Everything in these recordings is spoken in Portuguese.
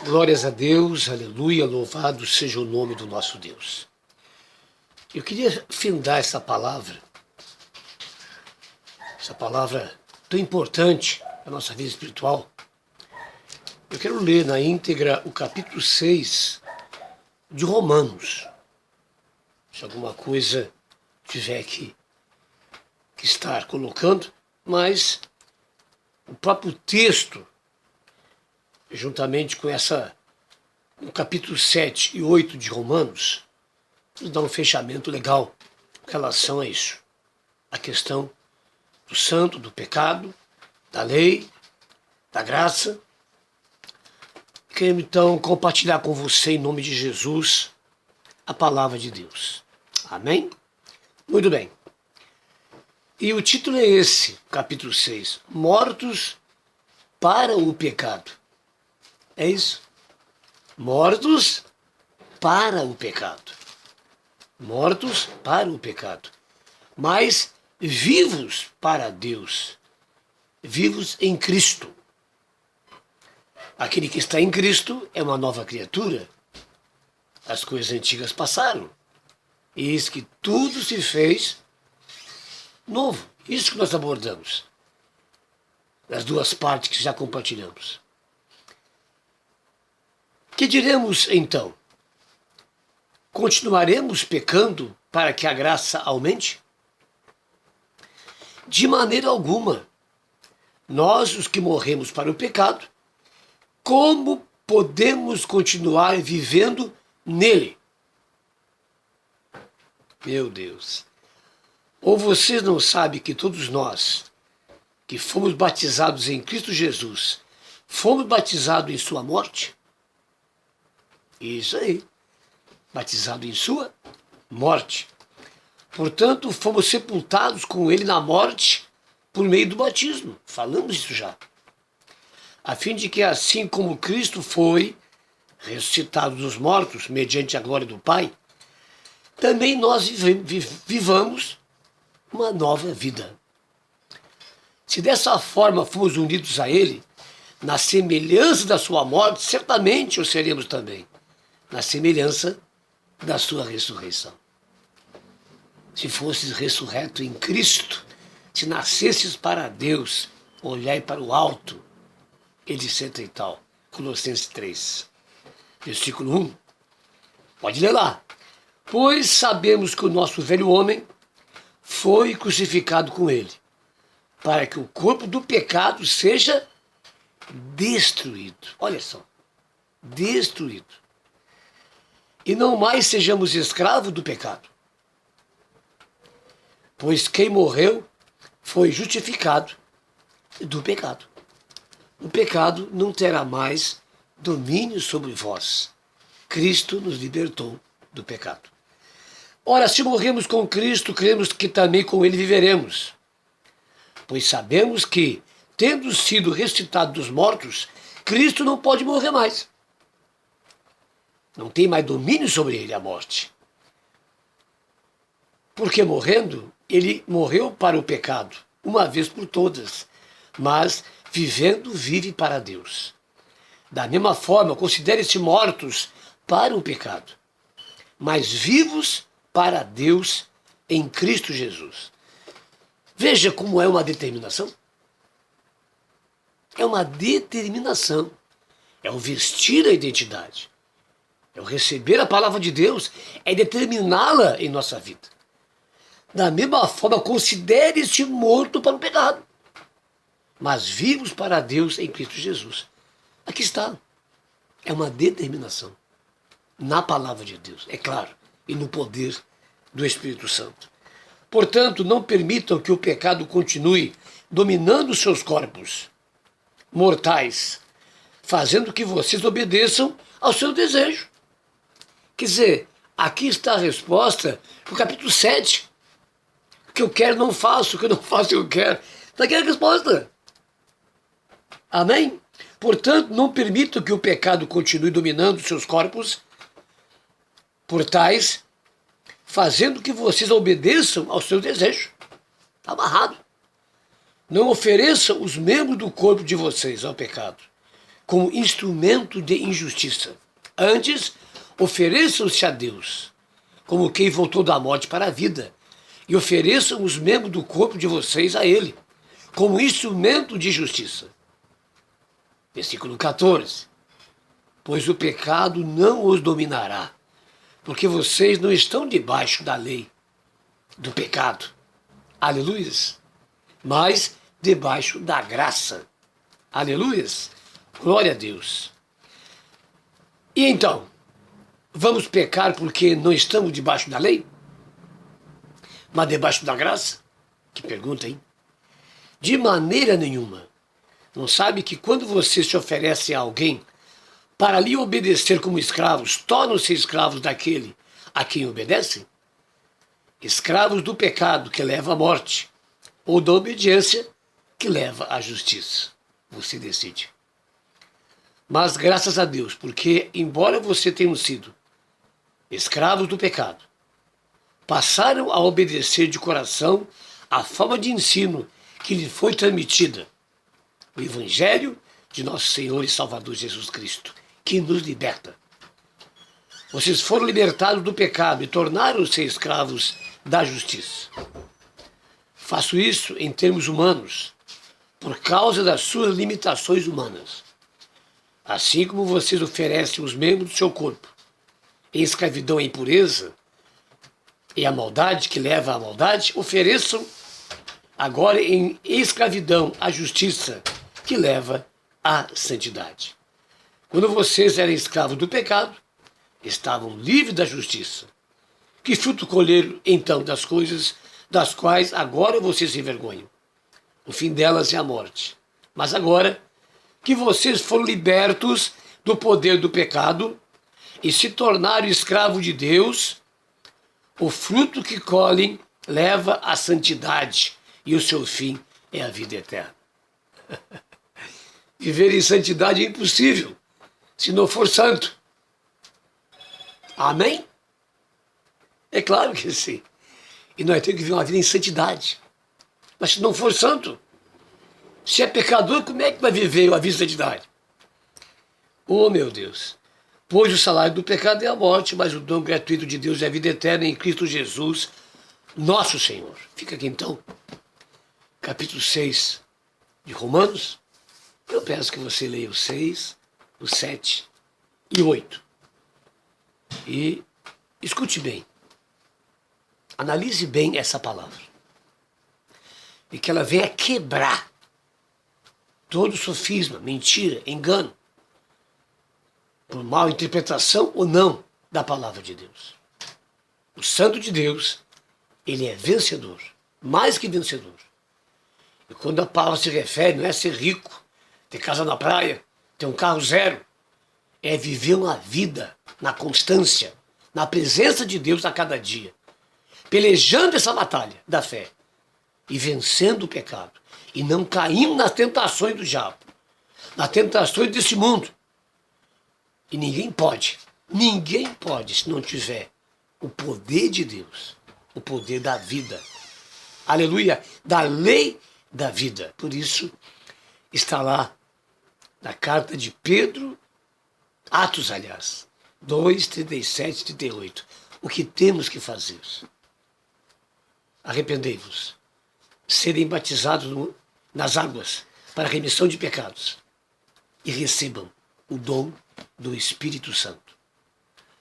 Glórias a Deus, aleluia, louvado seja o nome do nosso Deus. Eu queria findar essa palavra tão importante na nossa vida espiritual. Eu quero ler na íntegra o capítulo 6 de Romanos. Se alguma coisa tiver que estar colocando, mas o próprio texto, juntamente com no capítulo 7 e 8 de Romanos, nos dá um fechamento legal em relação a isso. A questão do santo, do pecado, da lei, da graça. Quero então compartilhar com você, em nome de Jesus, a palavra de Deus. Amém? Muito bem. E o título é esse, capítulo 6, Mortos para o pecado. É isso? Mortos para o pecado. Mortos para o pecado. Mas vivos para Deus. Vivos em Cristo. Aquele que está em Cristo é uma nova criatura. As coisas antigas passaram. E eis que tudo se fez novo. Isso que nós abordamos. Das duas partes que já compartilhamos. Que diremos então? Continuaremos pecando para que a graça aumente? De maneira alguma. Nós, os que morremos para o pecado, como podemos continuar vivendo nele? Meu Deus. Ou vocês não sabem que todos nós, que fomos batizados em Cristo Jesus, fomos batizados em sua morte? Isso aí. Batizado em sua morte. Portanto, fomos sepultados com ele na morte por meio do batismo. Falamos isso já. A fim de que, assim como Cristo foi ressuscitado dos mortos, mediante a glória do Pai, também nós vivamos uma nova vida. Se dessa forma fomos unidos a ele, na semelhança da sua morte, certamente o seremos também, na semelhança da sua ressurreição. Se fosses ressurreto em Cristo, se nascesses para Deus, olhai para o alto, etc e tal. Colossenses 3, versículo 1. Pode ler lá. Pois sabemos que o nosso velho homem foi crucificado com ele, para que o corpo do pecado seja destruído. Olha só, destruído. E não mais sejamos escravos do pecado. Pois quem morreu foi justificado do pecado. O pecado não terá mais domínio sobre vós. Cristo nos libertou do pecado. Ora, se morremos com Cristo, cremos que também com ele viveremos. Pois sabemos que, tendo sido ressuscitado dos mortos, Cristo não pode morrer mais. Não tem mais domínio sobre ele a morte. Porque morrendo, ele morreu para o pecado, uma vez por todas, mas vivendo, vive para Deus. Da mesma forma, considere-se mortos para o pecado, mas vivos para Deus em Cristo Jesus. Veja como é uma determinação. É uma determinação. É o vestir a identidade. É o receber a palavra de Deus, é determiná-la em nossa vida. Da mesma forma, considere-se morto para o pecado, mas vivos para Deus em Cristo Jesus. Aqui está. É uma determinação na palavra de Deus, é claro, e no poder do Espírito Santo. Portanto, não permitam que o pecado continue dominando seus corpos mortais, fazendo que vocês obedeçam ao seu desejo. Quer dizer, aqui está a resposta para o capítulo 7. O que eu quero não faço, o que eu não faço eu quero. Está aqui a resposta. Amém? Portanto, não permitam que o pecado continue dominando seus corpos mortais, fazendo que vocês obedeçam ao seu desejo. Está amarrado. Não ofereçam os membros do corpo de vocês ao pecado, como instrumento de injustiça. Antes, ofereçam-se a Deus, como quem voltou da morte para a vida, e ofereçam os membros do corpo de vocês a Ele, como instrumento de justiça. Versículo 14. Pois o pecado não os dominará, porque vocês não estão debaixo da lei do pecado. Aleluias. Mas debaixo da graça. Aleluias. Glória a Deus. E então, vamos pecar porque não estamos debaixo da lei? Mas debaixo da graça? Que pergunta, hein? De maneira nenhuma. Não sabe que quando você se oferece a alguém para lhe obedecer como escravos, tornam-se escravos daquele a quem obedecem? Escravos do pecado que leva à morte, ou da obediência que leva à justiça. Você decide. Mas graças a Deus, porque embora você tenha sido escravos do pecado, passaram a obedecer de coração a forma de ensino que lhe foi transmitida, o Evangelho de nosso Senhor e Salvador Jesus Cristo, que nos liberta. Vocês foram libertados do pecado e tornaram-se escravos da justiça. Faço isso em termos humanos, por causa das suas limitações humanas. Assim como vocês oferecem os membros do seu corpo em escravidão e impureza, e a maldade que leva à maldade, ofereçam agora em escravidão a justiça que leva à santidade. Quando vocês eram escravos do pecado, estavam livres da justiça. Que fruto colheram, então, das coisas das quais agora vocês se envergonham? O fim delas é a morte. Mas agora que vocês foram libertos do poder do pecado e se tornaram escravos de Deus, o fruto que colhem leva à santidade e o seu fim é a vida eterna. Viver em santidade é impossível se não for santo. Amém? É claro que sim. E nós temos que viver uma vida em santidade. Mas se não for santo, se é pecador, como é que vai viver a vida em santidade? Oh, meu Deus! Pois o salário do pecado é a morte, mas o dom gratuito de Deus é a vida eterna em Cristo Jesus, nosso Senhor. Fica aqui então, capítulo 6 de Romanos. Eu peço que você leia o 6, o 7 e o 8. E escute bem. Analise bem essa palavra. E que ela venha quebrar todo sofisma, mentira, engano, por mal interpretação ou não da palavra de Deus. O Santo de Deus, ele é vencedor, mais que vencedor. E quando a palavra se refere, não é ser rico, ter casa na praia, ter um carro zero, é viver uma vida na constância, na presença de Deus a cada dia, pelejando essa batalha da fé e vencendo o pecado e não caindo nas tentações do diabo, nas tentações desse mundo. E ninguém pode, se não tiver o poder de Deus, o poder da vida, aleluia, da lei da vida. Por isso está lá na carta de Pedro, Atos, aliás, 2, 37 e 38. O que temos que fazer? Arrependei-vos, serem batizados nas águas para a remissão de pecados e recebam o dom do Espírito Santo.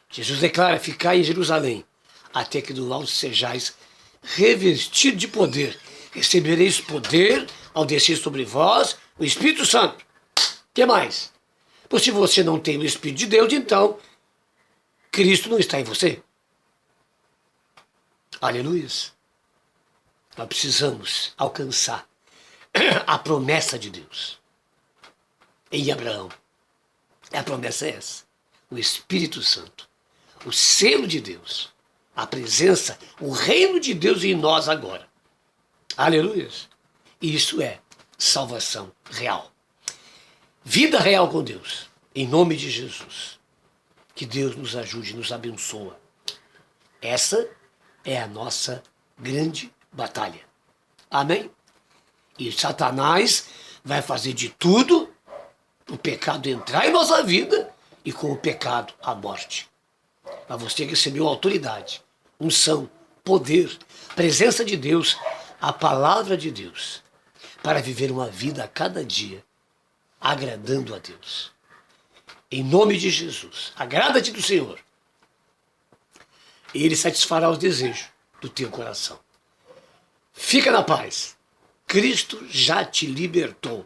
Jesus declara: ficai em Jerusalém, até que do alto sejais revestidos de poder. Recebereis poder ao descer sobre vós o Espírito Santo. O que mais? Pois se você não tem o Espírito de Deus, então Cristo não está em você. Aleluia. Nós precisamos alcançar a promessa de Deus em Abraão. A promessa é essa: o Espírito Santo, o selo de Deus, a presença, o reino de Deus em nós agora. Aleluia. Isso é salvação real. Vida real com Deus, em nome de Jesus. Que Deus nos ajude, nos abençoa. Essa é a nossa grande batalha. Amém? E Satanás vai fazer de tudo o pecado entrar em nossa vida e com o pecado a morte. Mas você recebeu autoridade, unção, poder, presença de Deus, a palavra de Deus, para viver uma vida a cada dia agradando a Deus. Em nome de Jesus, agrada-te do Senhor. E Ele satisfará os desejos do teu coração. Fica na paz. Cristo já te libertou.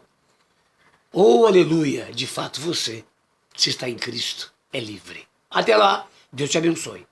Oh, aleluia! De fato, você, se está em Cristo, é livre. Até lá, Deus te abençoe.